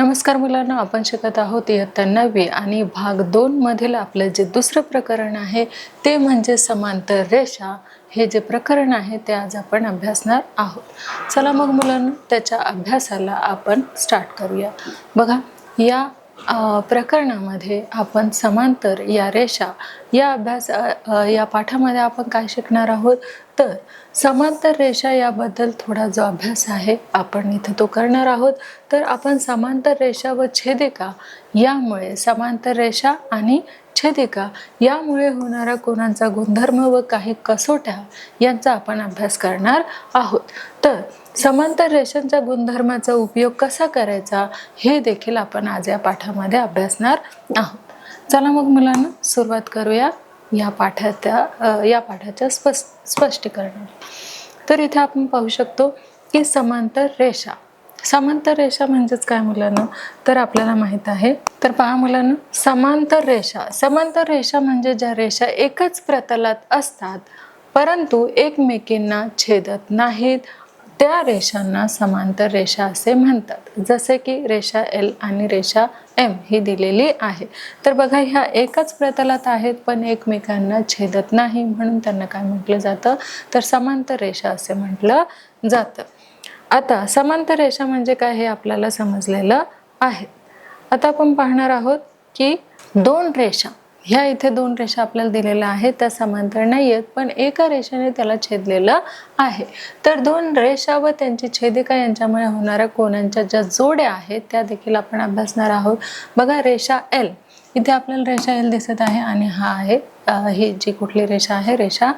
नमस्कार मुलांना, आपण शिकत आहोत इयत्ता 9वी आणि भाग 2 मधील आपलं जे दुसरं प्रकरण आहे ते म्हणजे समांतर रेषा। हे जे प्रकरण आहे ते आज आपण अभ्यासणार आहोत। चला मग मुलांना त्याच्या अभ्यासाला आपण स्टार्ट करूया। बघा, या प्रकरणामध्ये आपण समांतर या रेषा या पाठामध्ये आपण काय शिकणार आहोत तर समांतर रेषा याबद्दल थोडा जो अभ्यास आहे आपण इथे तो करणार आहोत। तर आपण समांतर रेषा व छेदिका यामुळे समांतर रेषा आणि छेदिका यामुळे होणारा कोनांचा गुणधर्म व काही कसोट्या यांचा आपण अभ्यास करणार आहोत। तर समांतर रेषांच्या गुणधर्माचा उपयोग कसा करायचा हे देखील आपण आज या पाठामध्ये अभ्यासणार आहोत। चला मग मुलांना सुरुवात करूया या पाठाच्या स्पष्टीकरणाला। तर इथे आपण पाहू शकतो की समांतर रेषा म्हणजेच काय मुलांना, तर आपल्याला माहित आहे। तर पहा मुलांना, समांतर रेषा म्हणजे ज्या रेषा एकच प्रतलात असतात परंतु एकमेकींना छेदत नाहीत त्या रेषांना समांतर रेषा असे म्हणतात। जसे की रेषा L आणि रेषा M ही दिलेली आहे। तर बघा, ह्या एकाच प्रतलात आहेत पण एकमेकांना छेदत नाही म्हणून त्यांना काय म्हटलं जातं तर समांतर रेषा असे म्हटलं जातं। आता समांतर रेषा म्हणजे काय हे आपल्याला समजलेलं आहे। आता आपण पाहणार आहोत की दोन रेषा, ह्या इथे दोन रेषा आपल्याला दिलेल्या आहेत, त्या समांतर नाही आहेत पण एका रेषेने त्याला छेदलेलं आहे। तर दोन रेषा व त्यांची छेदिका यांच्यामुळे होणाऱ्या कोनांच्या ज्या जोड्या आहेत त्या देखील आपण अभ्यासणार आहोत। बघा, रेषा L, इथे आपल्याला रेषा L दिसत आहे आणि हा आहे ही जी कुठली रेषा आहे रेषा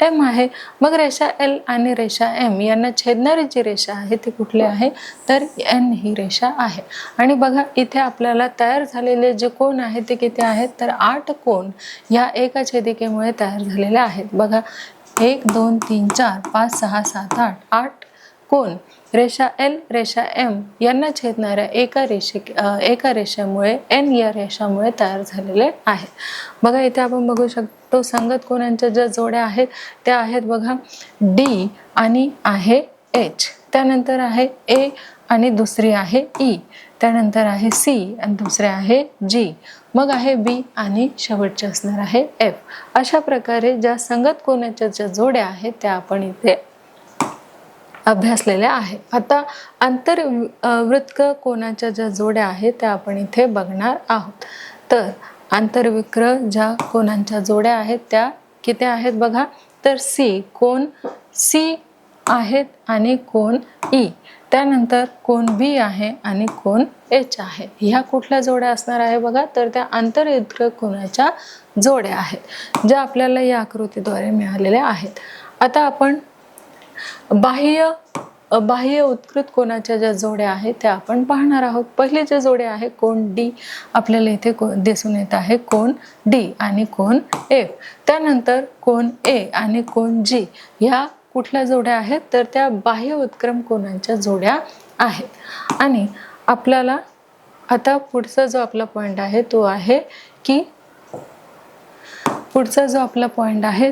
M आहे। मग रेषा L आणि रेषा M यांना छेदणारी जी रेषा आहे ती कुठली आहे तर N ही रेषा आहे। आणि बघा, इथे आपल्याला तयार झालेले जे कोन आहेत ते किती आहेत तर 8 कोन या एका छेदिकेमुळे तयार झालेले आहेत। बघा, 1 2 3 4 5 6 7 8 8 कोन रेषा L रेषा M यांना छेदणाऱ्या एका रेषेमुळे N या रेषामुळे तयार झालेले आहे। बघा, इथे आपण बघू शकतो संगत कोनांच्या ज्या जोड्या आहेत त्या आहेत बघा D आणि आहे H, त्यानंतर आहे A आणि दुसरी आहे E, त्यानंतर आहे C आणि दुसरे आहे G, मग आहे B आणि शेवटचे असणार आहे F। अशा प्रकारे ज्या संगत कोनाच्या ज्या जोड्या आहेत त्या आपण इथे अभ्यासलेल्या आहे। आता आंतरवृत्त कोनाच्या ज्या जोड्या आहेत त्या आपण इथे बघणार आहोत। तर आंतरवृत्त ज्या कोनांच्या जोड्या आहेत त्या किती आहेत बघा तर कोन C आहेत आणि कोन E, त्यानंतर कोन B आहे आणि कोन H आहे। ह्या कुठल्या जोड्या असणार आहे बघा तर त्या आंतरवृत्त कोनाच्या जोड्या आहेत ज्या आपल्याला या आकृतीद्वारे मिळालेल्या आहेत। आता आपण बाह्य उत्कृत कोनाच्या ज्या जोड्या आहेत त्या आपण पाहणार आहोत। पहिले जे जोडे आहे कोन D, आपल्याला इथे दिसून येत आहे कोन D आणि कोन F, त्यानंतर कोन A आणि कोन G ह्या कुठल्या जोड्या आहेत तर त्या बाह्य उत्क्रम कोनांच्या जोड्या आहेत। आणि आपल्याला आता पुढचा जो आपला पॉइंट आहे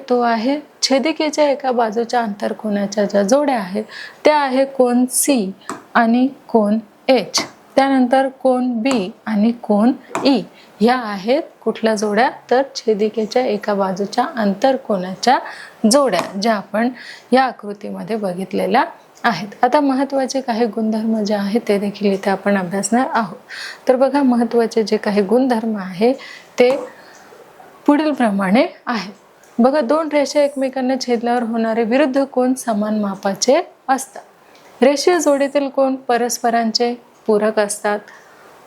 तो आहे छेदिकेच्या एका बाजूच्या आंतरकोनाच्या ज्या जोड्या आहेत त्या आहे कोन C आणि कोन H, त्यानंतर कोन B आणि कोन E ह्या आहेत कुठल्या जोड्या तर छेदिकेच्या एका बाजूच्या आंतरकोनाच्या जोड्या ज्या आपण या आकृतीमध्ये बघितलेल्या आहेत। आता महत्त्वाचे काही गुणधर्म जे आहेत ते देखील इथे आपण अभ्यासणार आहोत। तर बघा, महत्त्वाचे जे काही गुणधर्म आहे ते पुढील प्रमाणे आहेत। बघा, दोन रेषा एकमेकांना छेदल्यावर होणारे विरुद्ध कोन समान मापाचे असतात। रेषीय जोडीतील कोन परस्परांचे पूरक असतात।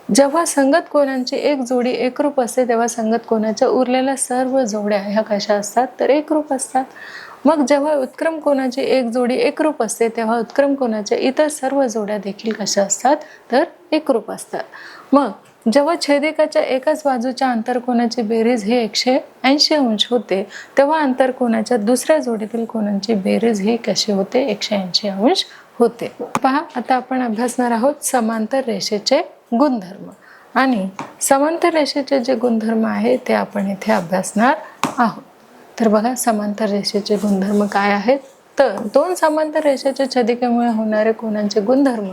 जेव्हा संगत कोनांची एक जोडी एकरूप असते तेव्हा संगत कोनाच्या उरलेल्या सर्व जोड्या ह्या कशा असतात तर एकरूप असतात। मग जेव्हा उत्क्रम कोनाची एक जोडी एकरूप असते तेव्हा उत्क्रम कोनाच्या इतर सर्व जोड्या देखील कशा असतात तर एकरूप असतात। मग जेव्हा छेदिकाच्या एकाच बाजूच्या आंतरकोनाची बेरीज ही 180 अंश होते तेव्हा आंतरकोनाच्या दुसऱ्या जोडीतील कोनांची बेरीज ही कशी होते 180 अंश होते। पहा, आता आपण अभ्यासणार आहोत समांतर रेषेचे गुणधर्म, आणि समांतर रेषेचे जे गुणधर्म आहे ते आपण इथे अभ्यासणार आहोत। तर बघा, समांतर रेषेचे गुणधर्म काय आहेत तर दोन समांतर रेषेच्या छेदिकेमुळे होणारे कोनांचे गुणधर्म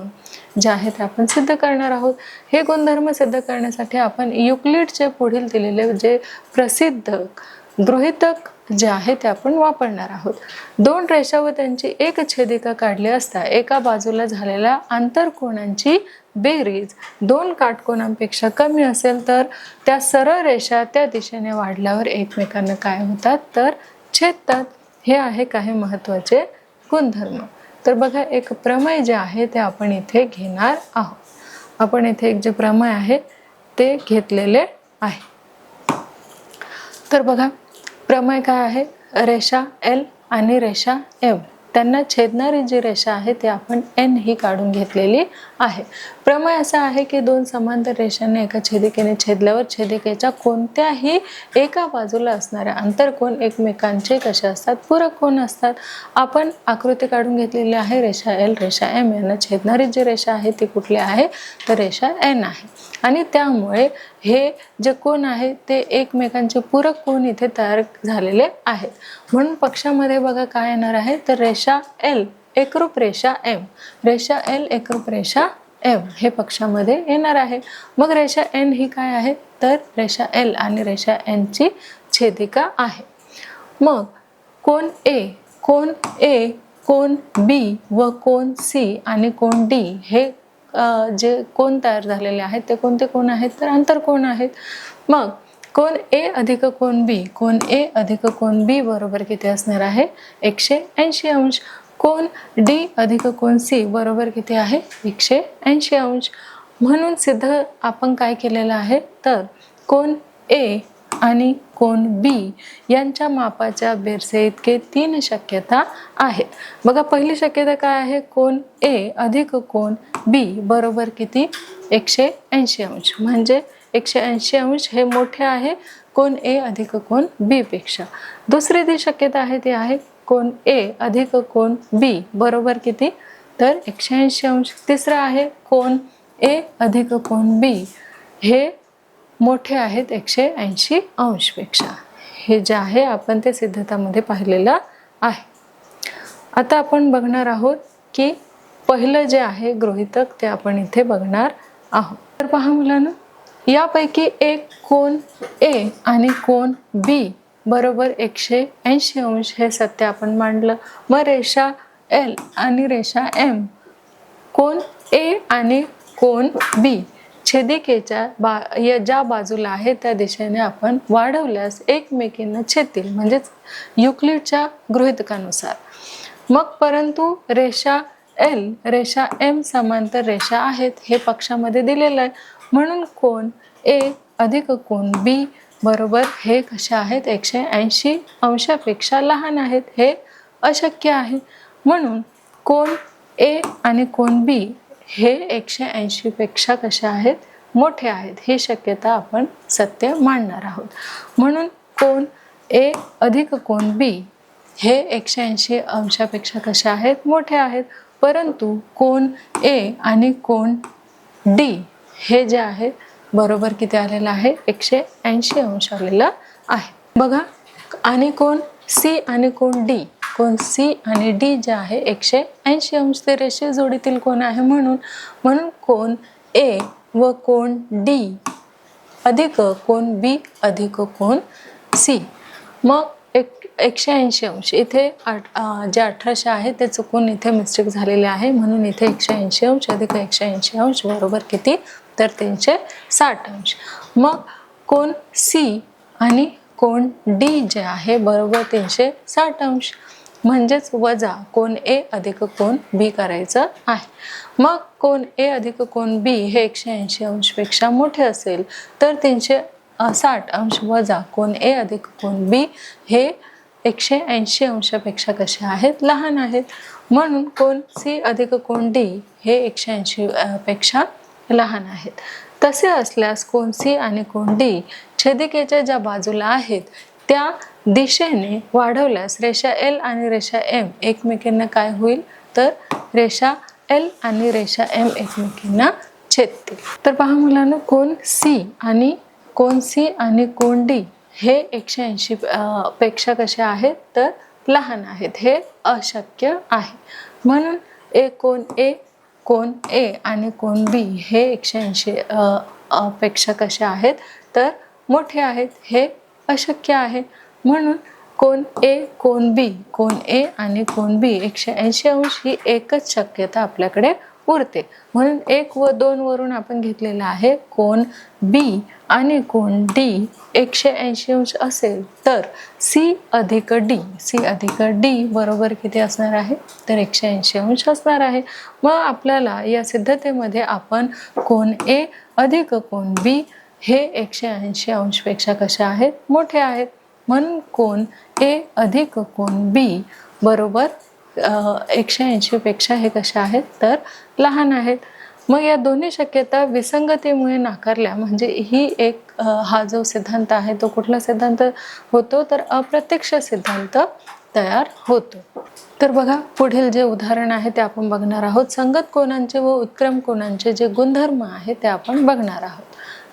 जे आहेत ते आपण सिद्ध करणार आहोत. हे गुणधर्म सिद्ध करण्यासाठी आपण युक्लिडचे पुढील दिलेले जे प्रसिद्ध गृहीतक जे आहे ते आपण वापरणार आहोत. दोन रेषा व त्यांची एक छेदिका काढली असता एका बाजूला झालेल्या आंतरकोनांची बेरीज दोन काटकोनांपेक्षा कमी असेल तर त्या सरळ रेषा त्या दिशेने वाढल्यावर एकमेकांना काय होतात तर छेदतात. हे आहे काही महत्त्वाचे गुणधर्म. तर बघा, एक प्रमेय जे आहे ते आपण इथे घेणार आहोत. आपण इथे एक जे प्रमेय आहे ते घेतलेले आहे. तर बघा, प्रमेय काय आहे? रेषा L आणि रेषा M त्यांना छेदणारी जी रेषा आहे ती आपण N ही काढून घेतलेली आहे. प्रमेय असा आहे की दोन समांतर रेषांनी एका छेदिकेने छेदल्यावर छेदिकेच्या कोणत्याही एका बाजूला असणाऱ्या आंतरकोन एकमेकांचे कसे असतात? पूरक कोन असतात. आपण आकृती काढून घेतलेली आहे. रेषा L, रेषा M यांना छेदणारी जी रेषा आहे ती कुठली आहे तर रेषा N आहे. आणि त्यामुळे हे जे कोन आहे ते एकमेकांचे पूरक कोन इथे तयार झालेले आहेत. म्हणून पक्षामध्ये बघा काय येणार आहे तर रेषा L एकरूप रेषा M, रेषा L एकरूप रेषा M हे पक्षामध्ये येणार आहे. मग रेषा N ही काय आहे तर रेषा L आणि रेषा N ची छेदिका आहे. मग कोन A, cone A, cone B व कोन C आणि कोन D हे जे कोन तयार झालेले आहेत ते कोणते कोन आहेत तर आंतरकोन आहेत. मग कोन A अधिक कोन B, कोन A अधिक कोन B बरोबर किती असणार आहे 180 अंश. कोन D अधिक कोन C बरोबर किती आहे 180 अंश. म्हणून सिद्ध आपण काय केलेलं आहे तर कोन A आणि कोन B यांच्या मापाच्या बेरसे इतके 3 शक्यता आहेत. बघा, पहिली शक्यता काय आहे? कोन A अधिक कोन B बरोबर किती 180 अंश. म्हणजे 180 अंश हे मोठे आहे कोन A अधिक कोन B पेक्षा. दुसरी जी शक्यता आहे ती आहे कोन A अधिक कोन B बरोबर किती तर 180 अंश. तिसरा आहे कोन A अधिक कोन B हे मोठे आहेत 180 अंश पेक्षा. हे जे आहे आपण ते सिद्धतामध्ये पाहिलेलं आहे. आता आपण बघणार आहोत की पहिलं जे आहे गृहीतक ते आपण इथे बघणार आहोत. तर पहा मुलांनो, यापैकी एक कोन A आणि कोन B बरोबर 180 अंश हे सत्य आपण मांडलं. मग रेषा L आणि रेषा M कोन A आणि कोन B छेदिकेच्या ज्या बाजूला आहे त्या दिशेने आपण वाढवल्यास एकमेकींना छेदतील, म्हणजेच युक्लिडच्या गृहीतकानुसार. मग परंतु रेषा L, रेषा M समांतर रेषा आहेत हे पक्षामध्ये दिलेलं आहे. म्हणून कोन A अधिक कोन B बरोबर हे कसे आहेत 180 अंशापेक्षा लहान आहेत. हे अशक्य आहे. म्हणून कोन A आणि कोन B हे 180 पेक्षा कसे आहेत मोठे आहेत. ही शक्यता आपण सत्य मानणार आहोत. म्हणून कोन A अधिक कोन B हे 180 अंशापेक्षा कसे आहेत मोठे आहेत. परंतु कोन A आणि कोन D हे जे आहे बरोबर किती आलेलं आहे 180 अंश आलेला आहे. बघा, आणि कोन C आणि कोन D, कोन C आणि D जे आहे 180 अंश ते रेषीय जोडीतील कोन आहे. म्हणून कोन A व कोन D अधिक कोन B अधिक कोन C मग 180 अंश. इथे जे 1800 आहे ते चुकून इथे मिस्टेक झालेले आहे. म्हणून इथे 180 अंश अधिक 180 अंश बरोबर किती तर 360 अंश. मग कोन C आणि कोन D जे आहे बरोबर 360 अंश. म्हणजेच वजा कोन A अधिक कोन B करायचं आहे. मग कोन A अधिक कोन B हे 180 अंशपेक्षा मोठे असेल तर 360 अंश वजा कोन A अधिक कोन B हे 180 अंशापेक्षा कसे आहेत लहान आहेत. म्हणून कोन C अधिक कोन D हे 180 पेक्षा लहान आहेत. तसे असल्यास कोन C आणि कोन D छेदिकेच्या ज्या बाजूला आहेत त्या दिशेने वाढवल्यास रेषा L आणि रेषा M एकमेकींना काय होईल तर रेषा L आणि रेषा M एकमेकींना छेदतील. तर पहा मुलांनो, कोन C आणि कोन D हे 180 पेक्षा कसे आहेत तर लहान आहेत, हे अशक्य आहे. म्हणून कोन ए आणि कोन बी हे 180 पेक्षा कसे आहेत तर मोठे आहेत, हे अशक्य आहे. म्हणून कोन ए आणि कोन बी 180 अंश ही एकच शक्यता आपल्याकडे उरते. म्हणून 1 व 2 वरून आपण घेतलेला आहे कोन बी आणि कोन डी 180 अंश असेल तर सी अधिक डी बरोबर किती असणार आहे तर 180 अंश असणार आहे. मग आपल्याला या सिद्धतेमध्ये आपण कोन ए अधिक कोन बी हे 180 अंशपेक्षा कसे आहेत मोठे आहेत. म्हणून कोन ए अधिक कोन बी बरोबर 180 पेक्षा हे कसे आहेत तर लहान आहेत. मग या दोन्ही शक्यता विसंगतीमुळे नाकारल्या म्हणजे ही हा जो सिद्धांत आहे तो कुठला सिद्धांत होतो तर अप्रत्यक्ष सिद्धांत तयार होतो. तर बघा पुढील जे उदाहरण आहे ते आपण बघणार आहोत. संगत कोनांचे व उत्क्रम कोनांचे जे गुणधर्म आहे ते आपण बघणार आहोत.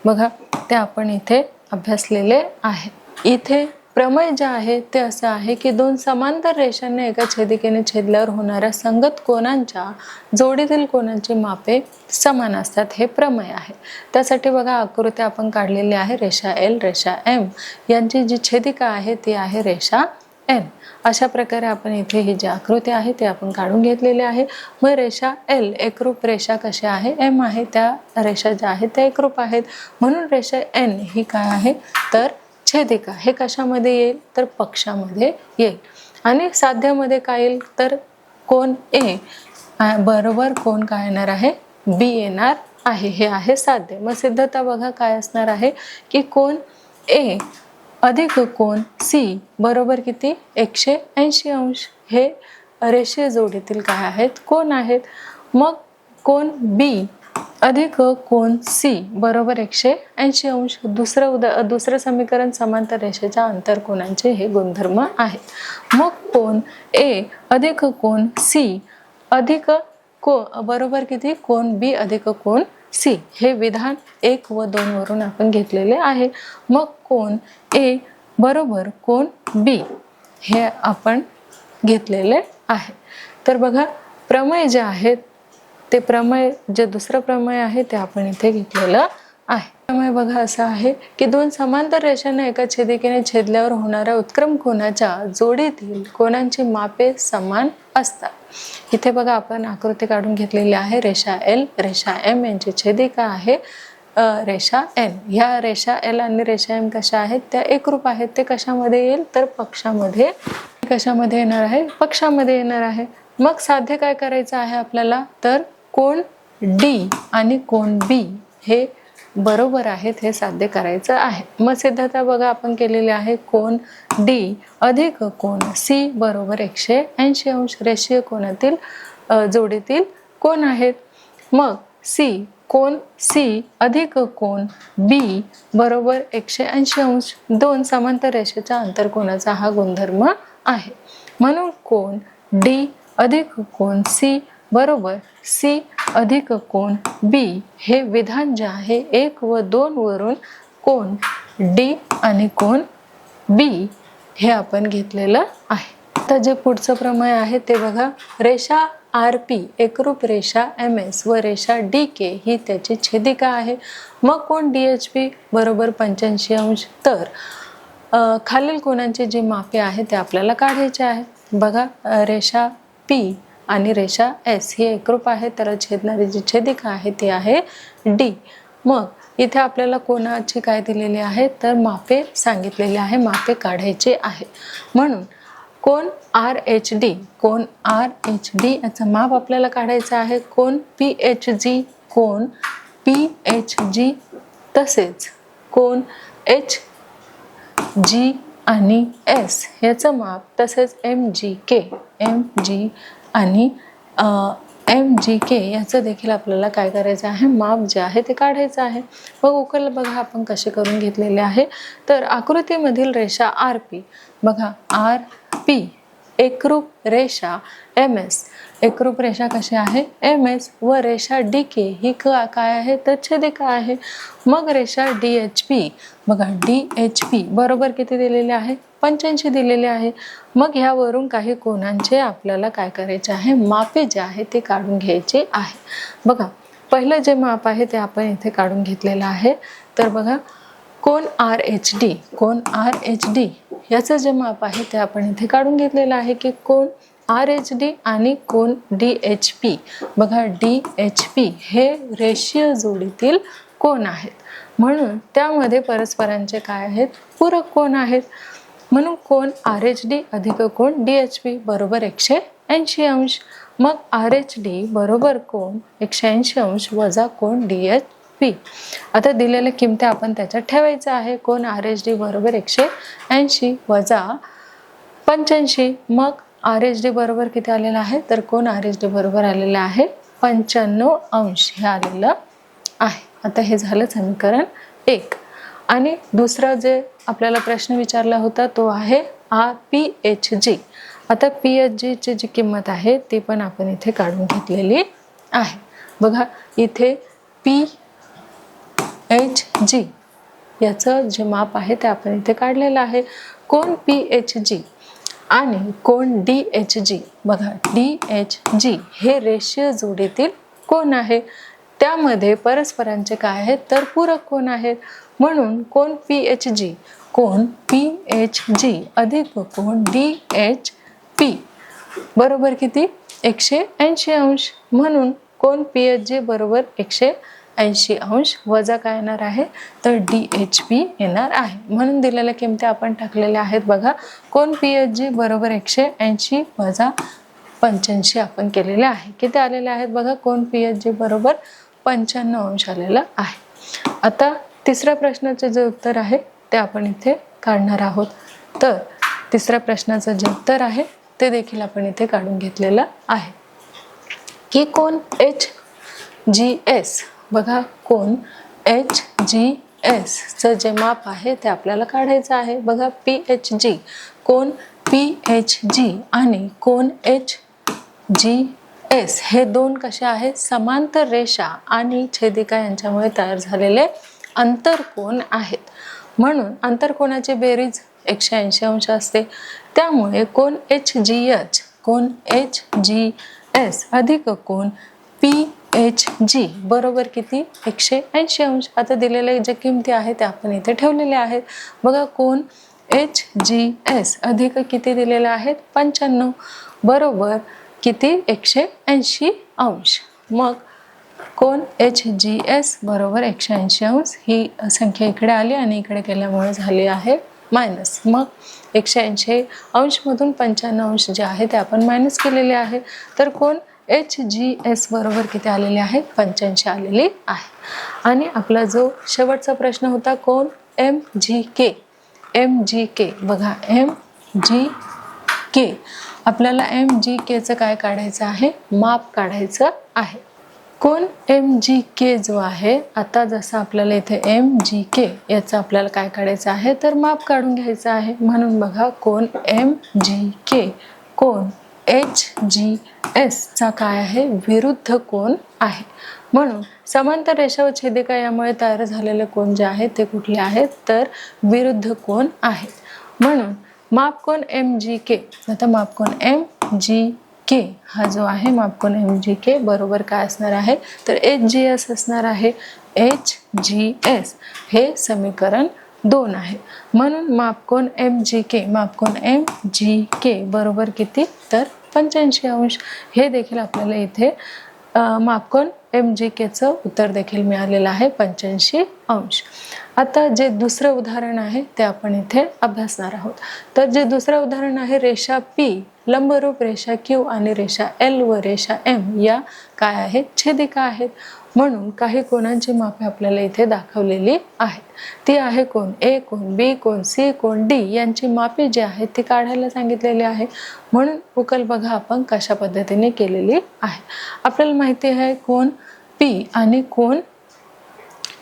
बघा ते आपण इथे अभ्यासलेले आहे. इथे प्रमेय जे आहे ते असं आहे की दोन समांतर रेषांना एका छेदिकेने छेदल्यावर होणाऱ्या संगत कोनांच्या जोडीतील कोनांची मापे समान असतात, हे प्रमेय आहे. त्यासाठी बघा आकृती आपण काढलेली आहे. रेषा एल रेषा एम यांची जी छेदिका आहे ती आहे रेषा एन. अशा प्रकारे आपण इथे ही जी आकृती आहे ती आपण काढून घेतलेली आहे. मग रेषा एल एकरूप रेषा कशी आहे एम आहे, त्या रेषा ज्या आहेत त्या एकरूप आहेत. म्हणून रेषा एन ही काय आहे तर छेदिका. हे कशामध्ये येईल तर पक्षामध्ये येईल. आणि साध्यामध्ये काय येईल तर कोन ए बरोबर कोन काय येणार आहे बी येणार आहे, हे आहे साध्य. मग सिद्धता बघा काय असणार आहे की कोन ए अधिक कोन सी बरोबर किती 180 अंश हे रेषीय जोडीतील काय आहेत कोन आहेत. मग कोन बी अधिक कोन सी बरोबर 180 अंश. दुसरं समीकरण समांतर रेषेच्या आंतरकोनांचे हे गुणधर्म आहे. मग कोन ए अधिक कोन सी अधिक बरोबर किती कोन बी अधिक कोन सी हे विधान 1 व 2 वरून आपण घेतलेले आहे. मग कोन ए बरोबर कोन बी हे आपण घेतलेले आहे. तर बघा प्रमेय जे आहेत ते प्रमेय जे दुसरं प्रमेय आहे ते आपण इथे घेतलेलं आहे. प्रमेय बघा असं आहे की दोन समांतर रेषांना एका छेदिकेने छेदल्यावर होणाऱ्या उत्क्रम कोनाच्या जोडीतील कोनांची मापे समान असतात. इथे बघा आपण आकृती काढून घेतलेली आहे. रेषा एल रेषा एम यांची छेदिका आहे रेषा एन. ह्या रेषा एल आणि रेषा एम कशा आहेत त्या एकरूप आहेत. ते कशामध्ये येईल तर पक्षामध्ये. कशामध्ये येणार आहे पक्षामध्ये येणार आहे. मग साध्य काय करायचं आहे आपल्याला तर कोन डी आणि कोन बी हे बरोबर आहेत हे साध्य करायचं आहे. मग सिद्धता बघा आपण केलेली आहे. कोन डी अधिक कोन सी बरोबर 180 अंश रेषीय कोनातील जोडीतील कोन आहेत. मग कोन सी अधिक कोन बी बरोबर 180 अंश दोन समांतर रेषेच्या आंतरकोनाचा हा गुणधर्म आहे. म्हणून कोन डी अधिक कोन सी बरोबर सी अधिक कोन बी हे विधान जे आहे 1 व 2 वरून कोन डी आणि कोन बी हे आपण घेतलेलं आहे. आता जे पुढचं प्रमेय आहे ते बघा. रेषा आर पी एकरूप रेषा एम एस व रेषा डी के ही त्याची छेदिका आहे. मग कोन डी एच पी बरोबर 85 अंश. तर खालील कोनांची जी मापे आहे ते आपल्याला काढायचे आहे. बघा रेषा पी आणि रेषा एस ही एकरूप आहे तर छेदणारी जी छेदिका आहे ती आहे डी. मग इथे आपल्याला कोनाची काय दिलेली आहे तर मापे सांगितलेली आहे, मापे काढायचे आहे. म्हणून कोन आर एच डी याचं माप आपल्याला काढायचं आहे. कोन पी एच जी तसेच कोन एच जी आणि एस याचं माप तसेच एम जी आणि एम जी के याचं देखील आपल्याला काय करायचं आहे माप जे आहे ते काढायचं आहे. मग उकल बघा आपण कसे करून घेतलेले आहे. तर आकृतीमधील रेषा आर पी बघा आर पी एकरूप रेषा MS, एकरूप रेषा कशी आहे MS, व रेषा DK ही काय आहे तर छेदिका आहे. मग रेषा DHP, बघा DHP बरोबर किती दिलेले आहे 85 दिलेले आहे. मग ह्यावरून काही कोनांचे आपल्याला काय करायचे आहे मापे जे आहे ते काढून घ्यायचे आहे. बघा पहिलं जे माप आहे ते आपण इथे काढून घेतलेलं आहे. तर बघा कोन RHD, कोन RHD याचं जे माप आहे ते आपण इथे काढून घेतलेलं आहे की कोन RHD आणि कोन DHP, बघा DHP हे रेषीय जोडीतील कोन आहेत. म्हणून त्यामध्ये परस्परांचे काय आहेत पूरक कोन आहेत. म्हणून कोन RHD अधिक कोन DHP बरोबर 180 अंश. मग RHD बरोबर कोन 180 अंश वजा कोन DHP. आता दिलेल्या किमती आपण त्याच्यात ठेवायचं आहे. कोन RHD बरोबर 180 वजा 85. मग RHD बरोबर किती आलेलं आहे तर कोन RHD बरोबर आलेलं आहे 95 अंश हे आलेलं आहे. आता हे झालं समीकरण 1. आणि दुसरा जे आपल्याला प्रश्न विचारला होता तो आहे PHG. आता PHG ची जी किंमत आहे ती पण आपण इथे काढून घेतलेली आहे. बघा इथे PHG याचं जे माप आहे ते आपण इथे काढलेलं आहे. कोन PHG आणि कोन DHG, बघा DHG हे रेषीय जोडीतील कोन आहे. त्यामध्ये परस्परांचे काय आहेत तर पूरक कोन आहेत. म्हणून कोन PHG अधिक कोन DHP बरोबर किती 180 अंश. म्हणून कोन PHG बरोबर 180 अंश वजा काय येणार आहे तर DHP येणार आहे. म्हणून दिलेल्या किमती आपण टाकलेल्या आहेत. बघा कोन PHG बरोबर 180 वजा 85 आपण केलेले आहे. किती आलेले आहेत बघा कोन PHG बरोबर 95 अंश आलेला आहे. आता तिसऱ्या प्रश्नाचे जे उत्तर आहे ते आपण इथे काढणार आहोत. तर तिसऱ्या प्रश्नाचं जे उत्तर आहे ते देखील आपण इथे काढून घेतलेलं आहे की कोन HGS, बघा कोन HGS चं जे माप आहे ते आपल्याला काढायचं आहे. बघा PHG, कोन PHG आणि कोन HGS हे दोन कसे आहेत समांतर रेषा आणि छेदिका यांच्यामुळे तयार झालेले अंतरकोन आहेत. म्हणून अंतरकोनाची बेरीज 180 अंश असते. त्यामुळे कोन HGS अधिक कोन PHG बरोबर किती 180 अंश. आता दिलेले जे किमती आहेत ते आपण इथे ठेवलेले आहेत. बघा कोन HGS अधिक किती दिलेले आहेत 95 बरोबर किती 180 अंश. मग कोन HGS बरोबर 180 अंश ही संख्या इकडे आली आणि इकडे केल्यामुळे झाली आहे मायनस. मग 180 अंश मधून 95 अंश जे आहे ते आपण मायनस केलेले आहे. तर कोन HGS बरोबर किती आलेले आहेत 85 आलेली आहे. आणि आपला जो शेवटचा प्रश्न होता कोन MGK, बघा MGK आपल्याला MGK चं काय काढायचं आहे माप काढायचं आहे. कोन MGK जो आहे आता जसं आपल्याला इथे MGK याचं आपल्याला काय काढायचं आहे तर माप काढून घ्यायचं आहे. म्हणून बघा कोन MGK कोन HGS चा काय आहे विरुद्ध कोन आहे. म्हणून समांतर रेषा व छेदिका यामुळे तयार झालेले कोन जे आहेत ते कुठले आहेत तर विरुद्ध कोन आहेत. म्हणून मापकोन MGK, आता मापकोन MGK हा जो आहे मापकोन MGK बरोबर काय असणार आहे तर HGS असणार आहे. HGS हे समीकरण 2 आहे. म्हणून मापकोन MGK बरोबर किती तर 85 अंश. हे देखील आपल्याला इथे मापकोन MGK चं उत्तर देखील मिळालेलं आहे 85 अंश. आता जे दुसरं उदाहरण आहे ते आपण इथे अभ्यासणार आहोत. तर जे दुसरं उदाहरण आहे रेषा P लंबरूप रेषा Q आणि रेषा L व रेषा M या काय आहेत छेदिका आहेत. म्हणून काही कोनांची मापे आपल्याला इथे दाखवलेली आहेत. ती आहे कोन A, cone B, cone C, cone D यांची मापे जी आहेत ती काढायला सांगितलेली आहे. म्हणून उकल बघा आपण कशा पद्धतीने केलेली आहे. आपल्याला माहिती आहे कोन P आणि कोन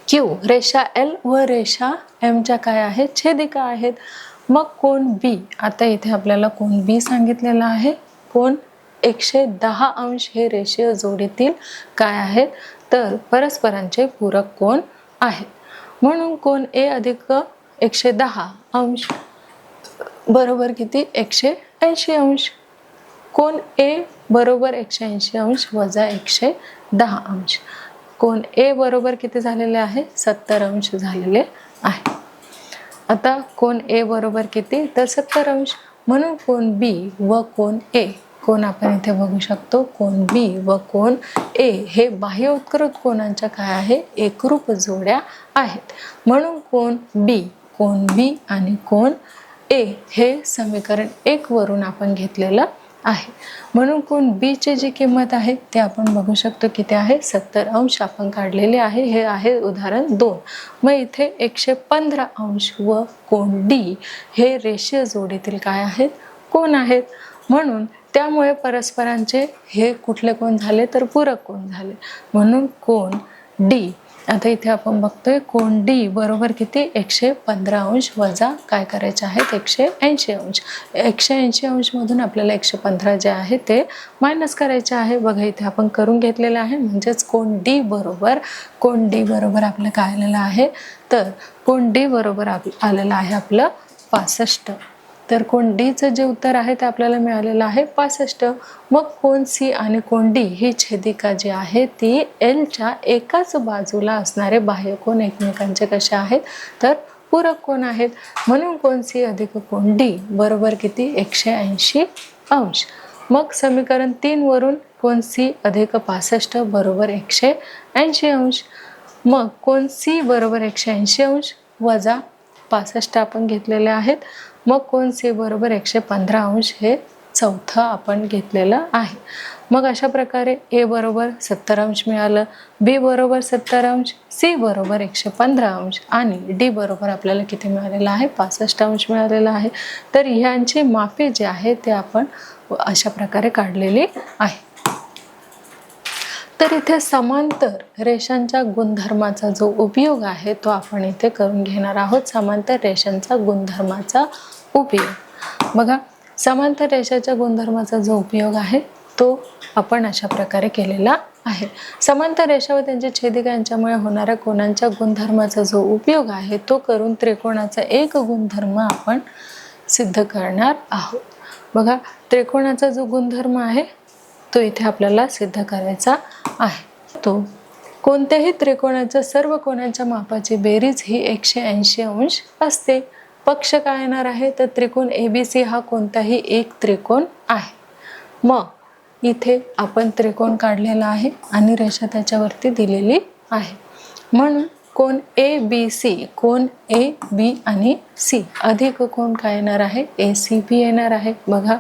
Q रेषा L व रेषा M च्या काय आहेत छेदिका आहेत. मग कोन बी, आता इथे आपल्याला कोन बी सांगितलेला आहे. कोन 110 अंश हे रेषीय जोडीतील काय आहेत, तर परस्परांचे पूरक कोन आहेत. म्हणून कोन ए अधिक 110 अंश बरोबर किती, 180 अंश. कोन ए बरोबर 180 अंश वजा 110 अंश. कोन ए बरोबर किती झालेले आहे, 70 अंश झालेले आहे. आता कोन ए बरोबर किती, तर 70 अंश. म्हणून कोन बी व कोन ए, कोन आपण इथे बघू शकतो, कोन बी व कोन ए हे बाह्य उत्कृत कोनांच्या काय आहे, एकरूप जोड्या आहेत. म्हणून कोन बी आणि कोन ए हे समीकरण 1 वरून आपण घेतलेलं आहे. म्हणून कोन बी ची जी किंमत आहे ते आपण बघू शकतो किती आहे, 70 अंश आपण काढलेले आहे. हे आहे उदाहरण 2. मग इथे 115 अंश व कोन डी हे रेषीय जोडीतील काय आहेत, कोन आहेत. म्हणून त्यामुळे परस्परांचे हे कुठले कोन झाले, तर पूरक कोन झाले. म्हणून कोन डी, आता इथे आपण बघतोय कोन डी बरोबर किती, 115 अंश वजा काय करायचे आहेत, 180 अंश. 180 अंश मधून आपल्याला 115 जे आहे ते मायनस करायचे आहे. बघा इथे आपण करून घेतलेलं आहे. म्हणजेच कोन डी बरोबर आपलं काय आलेलं आहे, तर कोन डी बरोबर आलेलं आहे आपलं 65. तर कोन डीचं जे उत्तर आहे ते आपल्याला मिळालेलं आहे 65. मग कोन सी आणि कोन डी ही छेदिका जी आहे ती एलच्या एकाच बाजूला असणारे बाह्य कोन एकमेकांचे कसे आहेत, तर पूरक कोन आहेत. म्हणून कोन सी अधिक कोन डी बरोबर किती, 180 अंश. मग समीकरण 3 वरून कोन सी अधिक 65 बरोबर 180 अंश. मग कोन सी बरोबर 180 अंश वजा 65 आपण घेतलेले आहेत. मग कोन सी बरोबर 115 अंश हे चौथं आपण घेतलेलं आहे. मग अशा प्रकारे ए बरोबर 70 अंश मिळालं, बी बरोबर 70 अंश, सी बरोबर 115 अंश आणि डी बरोबर आपल्याला किती मिळालेलं आहे, 65 अंश मिळालेलं आहे. तर ह्यांची मापे जे आहे ते आपण अशा प्रकारे काढलेली आहे. तर इथे समांतर रेषांच्या गुणधर्माचा जो उपयोग आहे तो आपण इथे करून घेणार आहोत. समांतर रेषांचा गुणधर्माचा उपयोग. बघा, समांतर रेषाच्या गुणधर्माचा जो उपयोग आहे तो आपण अशा प्रकारे केलेला आहे. समांतर रेषा व त्यांची छेदिका यांच्यामुळे होणाऱ्या कोनांच्या गुणधर्माचा जो उपयोग आहे तो करून त्रिकोणाचा एक गुणधर्म आपण सिद्ध करणार आहोत. बघा, त्रिकोणाचा जो गुणधर्म आहे तो इथे आपल्याला सिद्ध करायचा आहे. तो कोणत्याही त्रिकोणाच्या सर्व कोनांच्या मापाची बेरीज ही 180 अंश असते. पक्ष काय येणार आहे, तर त्रिकोण ABC हा कोणताही एक त्रिकोण आहे. मग इथे आपण त्रिकोण काढलेला आहे आणि रेषा त्याच्यावरती दिलेली आहे. म्हणून कोण ABC, कोण AB आणि C अधिक कोण काय येणार आहे, ACB येणार आहे. बघा,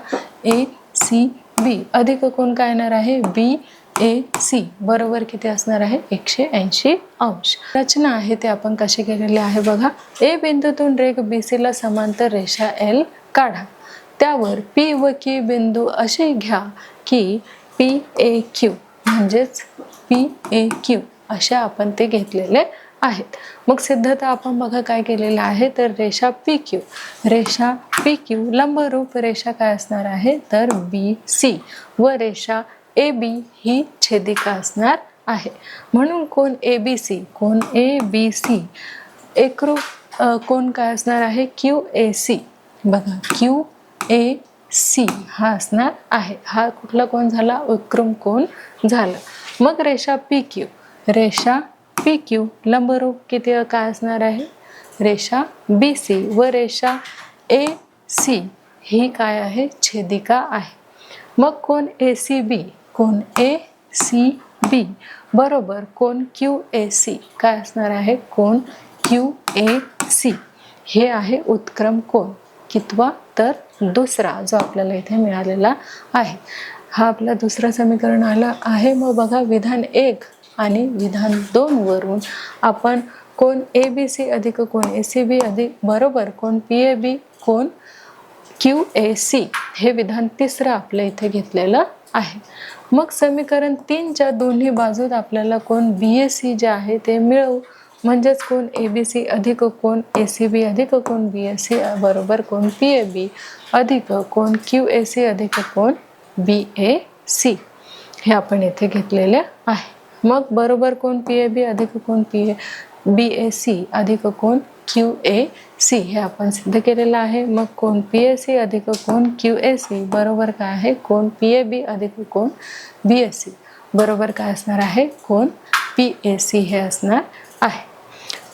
ACB अधिक कोण काय येणार आहे, BAC बरोबर किती असणार आहे, 180 अंश. रचना आहे ते आपण कशी केलेली आहे बघा. A बिंदूतून रेघ BC ला समांतर रेषा L काढा. त्यावर P व Q बिंदू असे घ्या की PAQ म्हणजेच PAQ असे आपण ते घेतलेले आहेत. मग सिद्धता आपण बघा काय केलेलं आहे, तर रेषा PQ लंबरूप रेषा काय असणार आहे, तर BC व रेषा AB ही छेदिका असणार आहे. म्हणून कोण ABC एकरूप कोण काय असणार आहे, QAC. बघा, QAC हा असणार आहे. हा कुठला कोण झाला, विक्रम कोण झाला. मग रेषा PQ लंबरूप किती काय असणार आहे, रेषा BC व रेषा AC ही काय आहे, छेदिका आहे. मग कोण ACB बरोबर कोण QAC काय असणार आहे, कोण QAC हे आहे उत्क्रम कोण. कितवा, तर दुसरा जो आपल्याला इथे मिळालेला आहे. हा आपला दुसरा समीकरण आला आहे. मग बघा, विधान 1 आणि विधान 2 वरून आपण कोण ABC अधिक कोण ACB अधिक बरोबर कोण PAB कोण QAC हे विधान तिसरं आपल्या इथे घेतलेलं आहे. मग समीकरण 3च्या दोन्ही बाजूत आपल्याला कोण BAC जे आहे ते मिळवू. म्हणजेच कोन ABC अधिक कोन ACB अधिक कोन BAC बरोबर कोन PAB अधिक कोन QAC अधिक कोन BAC हे आपण इथे घेतलेले आहे. मग बरोबर कोन PAB अधिक कोन BAC अधिक कोन QAC हे आपण सिद्ध केलेलं आहे. मग कोन PAC अधिक कोन QAC बरोबर काय आहे कोन PAB अधिक कोन BAC बरोबर काय असणार आहे कोन PAC हे असणार आहे.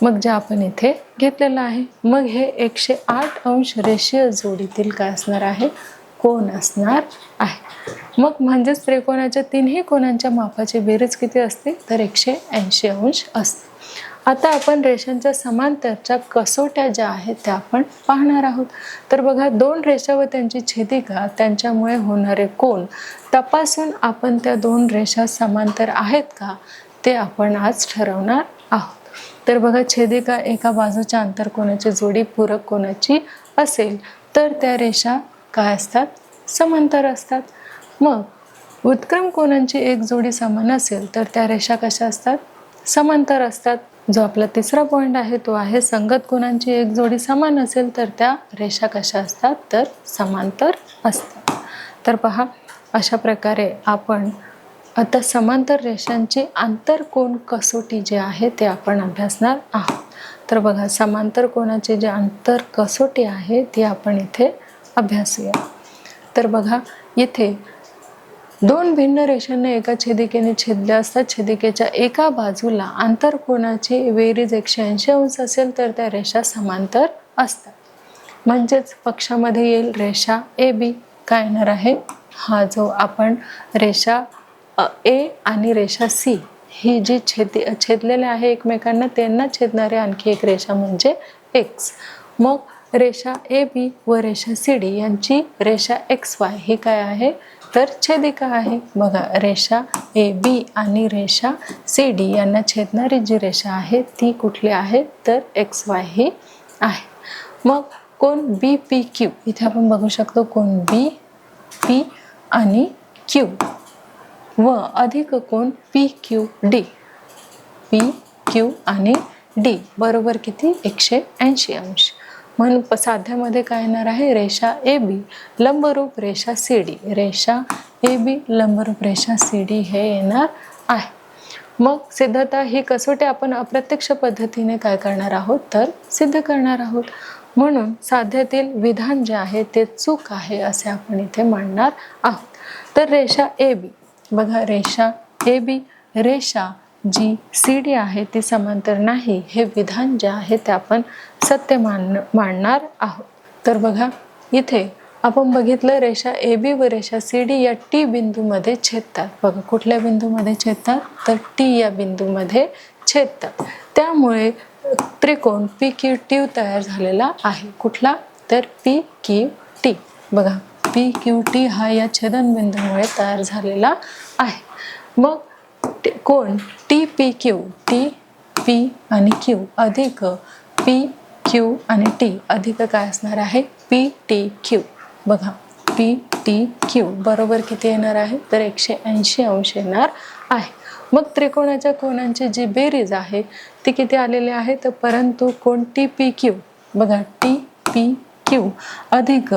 मग जे आपण इथे घेतलेलं आहे. मग हे 108 अंश रेषीय जोडीतील काय असणार आहे कोन असणार आहे. मग म्हणजेच त्रिकोणाच्या तिन्ही कोनांच्या मापाची बेरीज किती असते तर 180 अंश असते. आता आपण रेषांच्या समांतरच्या कसोट्या ज्या आहेत त्या आपण पाहणार आहोत. तर बघा दोन रेषा व त्यांची छेदिका त्यांच्यामुळे होणारे कोन तपासून आपण त्या दोन रेषा समांतर आहेत का ते आपण आज ठरवणार आहोत. तर बघा छेदिका एका बाजूच्या आंतरकोनाची जोडी पूरक कोनाची असेल तर त्या रेषा काय असतात समांतर असतात. मग उत्क्रम कोनांची एक जोडी समान असेल तर त्या रेषा कशा असतात समांतर असतात. जो आपला तिसरा पॉइंट आहे तो आहे संगत कोनांची एक जोडी समान असेल तर त्या रेषा कशा असतात तर समांतर असतात. तर पहा अशा प्रकारे आपण आता समांतर रेषांची आंतरकोन कसोटी जे आहे ते आपण अभ्यासणार आहोत. तर बघा समांतर कोनाची जी आंतर कसोटी आहे ती आपण इथे अभ्यासूया. तर बघा इथे दोन भिन्न रेषांना एका छेदिकेने छेदले असतात. छेदिकेच्या एका बाजूला आंतरकोनाची बेरीज 180 अंश असेल तर त्या रेषा समांतर असतात. म्हणजेच पक्षामध्ये येईल रेषा AB काय येणार आहे हा जो आपण रेषा A आणि रेषा C ही जी छेदलेले आहे एकमेकांना त्यांना छेदणारी आणखी एक रेषा म्हणजे X. मग रेषा AB व रेषा CD यांची रेषा XY ही काय आहे तर छेदिका आहे. बघा रेषा AB आणि रेषा CD यांना छेदणारी जी रेषा आहे ती कुठली आहे तर XY ही आहे. मग कोन BPQ इथे आपण बघू शकतो कोन BP आणि Q व अधिक कोन PQD PQ आणि D बरोबर किती 180 अंश. म्हणून साध्यामध्ये काय येणार आहे रेषा AB लंबरूप रेषा CD रेषा AB लंबरूप रेषा CD हे येणार आहे. मग सिद्धता ही कसोटी आपण अप्रत्यक्ष पद्धतीने काय करणार आहोत तर सिद्ध करणार आहोत. म्हणून साध्यातील विधान जे आहे ते चूक आहे असे आपण इथे मांडणार आहोत. तर रेषा AB बघा रेषा AB रेषा जी CD आहे ती समांतर नाही हे विधान जे आहे ते आपण सत्य मानणार आहोत. तर बघा इथे आपण बघितलं रेषा AB व रेषा CD या T बिंदूमध्ये छेदतात. बघा कुठल्या बिंदूमध्ये छेदतात तर T या बिंदूमध्ये छेदतात. त्यामुळे त्रिकोण PQT तयार झालेला आहे. कुठला तर PQT. बघा PQT हा या छेदन बिंदूमुळे तयार झालेला आहे. मग कोण TPQ TP आणि Q अधिक PQ आणि T अधिक काय असणार आहे PTQ. बघा PTQ बरोबर किती येणार आहे तर 180 अंश येणार आहे. मग त्रिकोणाच्या कोनांची जी बेरीज आहे ती किती आलेली आहे तर परंतु कोण TPQ बघा TPQ अधिक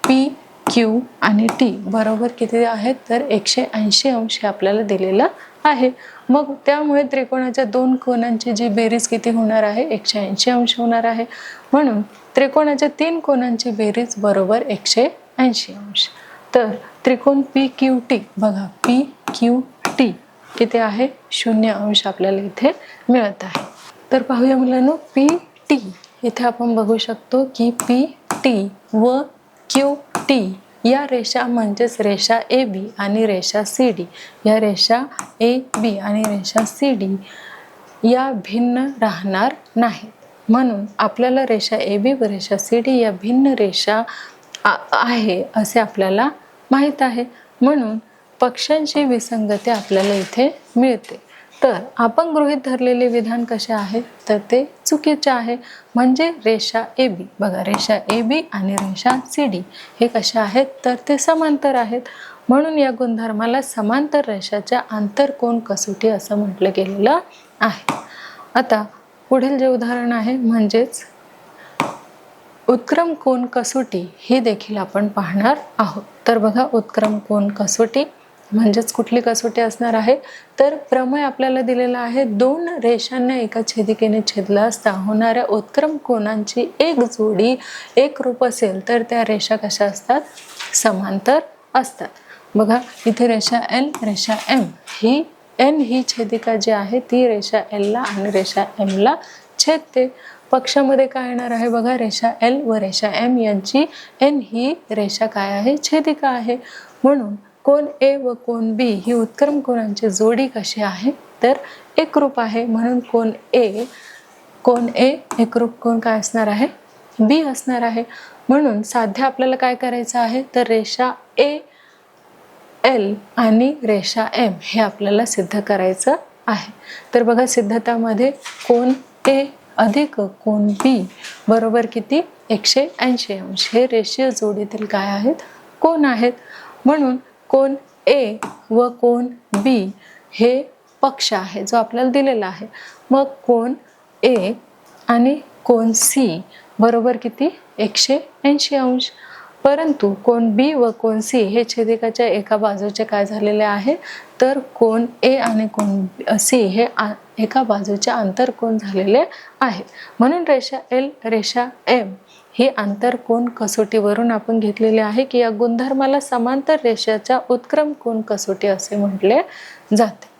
PQ आणि T बरोबर किती आहेत तर 180 अंश हे आपल्याला दिलेलं आहे. मग त्यामुळे त्रिकोणाच्या दोन कोनांची जी बेरीज किती होणार आहे 180 अंश होणार आहे. म्हणून त्रिकोणाच्या तीन कोनांची बेरीज बरोबर 180 अंश. तर त्रिकोण PQT बघा PQT किती आहे 0 अंश आपल्याला इथे मिळत आहे. तर पाहूया मुलांनो PT इथे आपण बघू शकतो की PT व QT या रेषा म्हणजेच रेषा AB आणि रेषा CD या रेषा AB आणि रेषा CD या भिन्न राहणार नाहीत. म्हणून आपल्याला रेषा AB व रेषा CD या भिन्न रेषा आहे असे आपल्याला माहित आहे. म्हणून पक्षांची विसंगती आपल्याला इथे मिळते. तर आपण गृहीत धरलेले विधान कसे आहे तर ते चुकीचे आहे. म्हणजे रेषा AB बघा रेषा AB आणि रेषा CD हे कसे आहेत तर ते समांतर आहेत. म्हणून या गुणधर्माला समांतर रेषाच्या आंतरकोन कसोटी असं म्हटलं गेलेलं आहे. आता पुढील जे उदाहरण आहे म्हणजेच उत्क्रम कोन कसोटी ही देखील आपण पाहणार आहोत. तर बघा, उत्क्रम कोन कसोटी म्हणजेच कुठली कसोटी असणार आहे, तर प्रमेय आपल्याला दिलेला आहे. दोन रेषांना एका छेदिकेने छेदला असता होणाऱ्या उत्क्रम कोनांची एक जोडी एकरूप असेल तर त्या रेषा कशा असतात, समांतर असतात. बघा इथे रेषा एल, रेषा एम, ही एन ही छेदिका जी आहे ती रेषा एल ला आणि रेषा एम ला छेदते. पक्षामध्ये काय येणार आहे बघा, रेषा एल व रेषा एम यांची एन ही रेषा काय आहे, छेदिका आहे. म्हणून कोन ए व कोन बी ही उत्क्रम कोनांची जोडी कशी आहे, तर एकरूप आहे. म्हणून कोन ए एकरूप कोन काय असणार आहे, बी असणार आहे. म्हणून साध्य आपल्याला काय करायचं आहे, तर रेषा ए, एल आणि रेषा एम हे आपल्याला सिद्ध करायचं आहे. तर बघा, सिद्धतामध्ये कोन ए अधिक कोन बी बरोबर किती, 180 अंश हे रेषीय जोडीतील काय आहेत, कोन आहेत. म्हणून कोन ए व कोन बी हे पक्ष आहे जो आपल्याला दिलेला आहे. मग कोन ए आणि कोन सी बरोबर किती, 180 अंश. परंतु कोन बी व कोन सी हे छेदिकाच्या एका बाजूचे काय झालेले आहे, तर कोन ए आणि कोन सी हे एका बाजूचे आंतरकोन झालेले आहे. म्हणून रेषा एल, रेषा एम ही आंतरकोन कसोटीवरून आपण घेतलेले आहे की या गुणधर्माला समांतर रेषाच्या उत्क्रम कोन कसोटी असे म्हटले जाते.